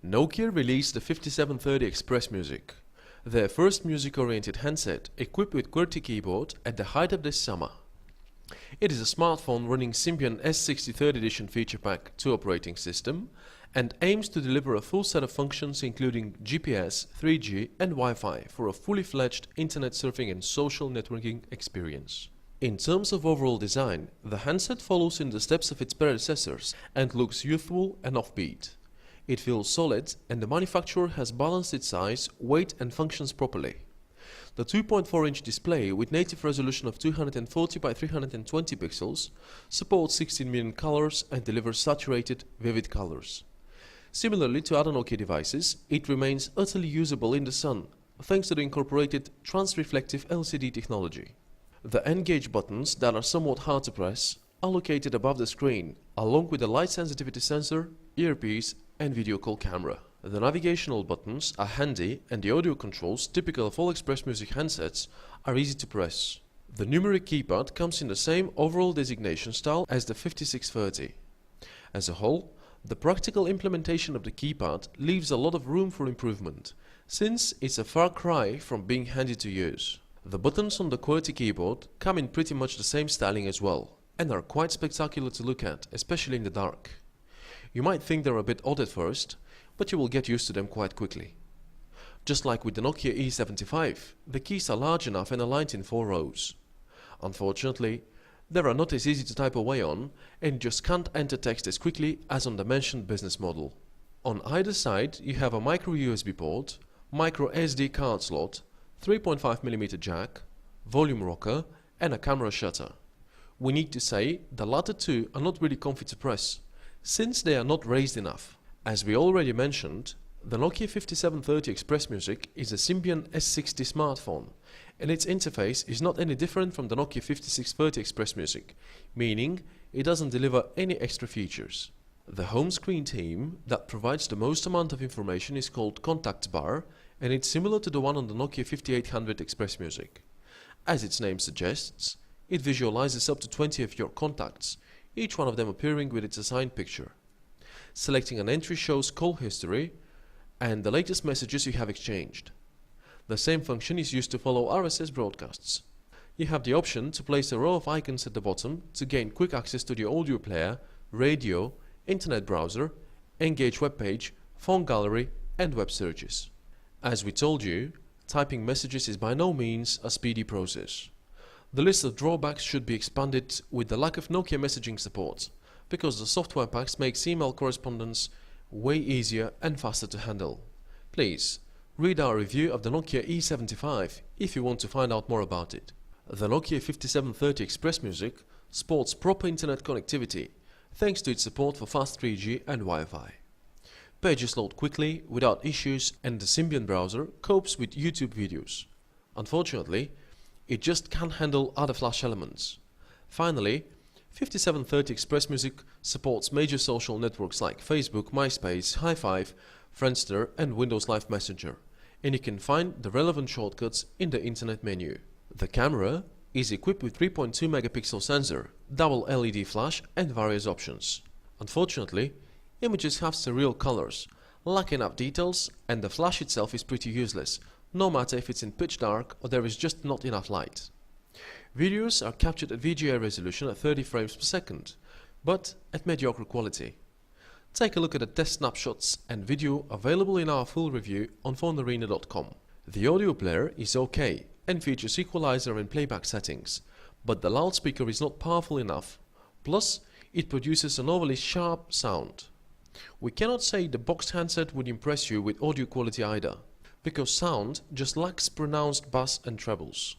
Nokia released the 5730 XpressMusic, their first music-oriented handset equipped with QWERTY keyboard at the height of this summer. It is a smartphone running Symbian S60 3rd Edition feature pack 2 operating system and aims to deliver a full set of functions including GPS, 3G and Wi-Fi for a fully fledged internet surfing and social networking experience. In terms of overall design, the handset follows in the steps of its predecessors and looks youthful and offbeat. It feels solid and the manufacturer has balanced its size, weight and functions properly. The 2.4-inch display with native resolution of 240 by 320 pixels supports 16 million colors and delivers saturated, vivid colors. Similarly to other Nokia devices, it remains utterly usable in the sun thanks to the incorporated trans-reflective LCD technology. The N-gauge buttons that are somewhat hard to press are located above the screen, along with the light sensitivity sensor, earpiece and video call camera. The navigational buttons are handy and the audio controls, typical of all XpressMusic handsets, are easy to press. The numeric keypad comes in the same overall designation style as the 5630. As a whole, the practical implementation of the keypad leaves a lot of room for improvement, since it's a far cry from being handy to use. The buttons on the QWERTY keyboard come in pretty much the same styling as well, and are quite spectacular to look at, especially in the dark. You might think they're a bit odd at first, but you will get used to them quite quickly. Just like with the Nokia E75, the keys are large enough and aligned in 4 rows. Unfortunately, they are not as easy to type away on and just can't enter text as quickly as on the mentioned business model. On either side you have a micro USB port, micro SD card slot, 3.5mm jack, volume rocker and a camera shutter. We need to say the latter two are not really comfy to press, since they are not raised enough. As we already mentioned, the Nokia 5730 XpressMusic is a Symbian S60 smartphone, and its interface is not any different from the Nokia 5630 XpressMusic, meaning it doesn't deliver any extra features. The home screen theme that provides the most amount of information is called Contacts Bar, and it's similar to the one on the Nokia 5800 XpressMusic. As its name suggests, it visualizes up to 20 of your contacts, each one of them appearing with its assigned picture. Selecting an entry shows call history and the latest messages you have exchanged. The same function is used to follow RSS broadcasts. You have the option to place a row of icons at the bottom to gain quick access to the audio player, radio, internet browser, Engage web page, phone gallery and web searches. As we told you, typing messages is by no means a speedy process. The list of drawbacks should be expanded with the lack of Nokia messaging support, because the software packs make email correspondence way easier and faster to handle. Please, read our review of the Nokia E75 if you want to find out more about it. The Nokia 5730 XpressMusic sports proper internet connectivity thanks to its support for fast 3G and Wi-Fi. Pages load quickly without issues and the Symbian browser copes with YouTube videos. Unfortunately, it just can't handle other flash elements. Finally, 5730 XpressMusic supports major social networks like Facebook, MySpace, Hi5, Friendster and Windows Live Messenger, and you can find the relevant shortcuts in the internet menu. The camera is equipped with 3.2 megapixel sensor, double LED flash and various options. Unfortunately, images have surreal colors, lack enough details and the flash itself is pretty useless, no matter if it's in pitch dark or there is just not enough light. Videos are captured at VGA resolution at 30 frames per second, but at mediocre quality. Take a look at the test snapshots and video available in our full review on phonearena.com. The audio player is okay and features equalizer and playback settings, but the loudspeaker is not powerful enough, plus it produces an overly sharp sound. We cannot say the boxed handset would impress you with audio quality either, because sound just lacks pronounced bass and trebles.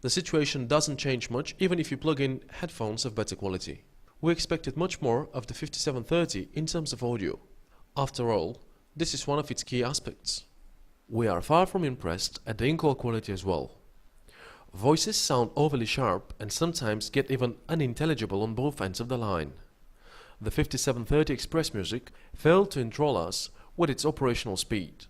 The situation doesn't change much even if you plug in headphones of better quality. We expected much more of the 5730 in terms of audio. After all, this is one of its key aspects. We are far from impressed at the in-call quality as well. Voices sound overly sharp and sometimes get even unintelligible on both ends of the line. The 5730 XpressMusic failed to enthrall us with its operational speed,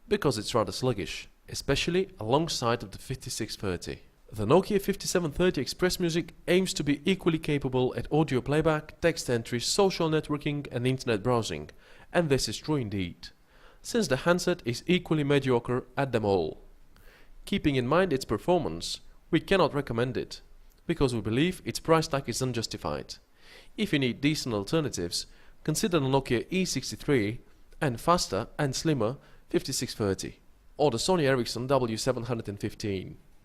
because it's rather sluggish, especially alongside of the 5630. The Nokia 5730 XpressMusic aims to be equally capable at audio playback, text entry, social networking and internet browsing, and this is true indeed. since the handset is equally mediocre at them all. Keeping in mind its performance, we cannot recommend it, because we believe its price tag is unjustified. If you need decent alternatives, consider the Nokia E63 and faster and slimmer 5630 or the Sony Ericsson W715.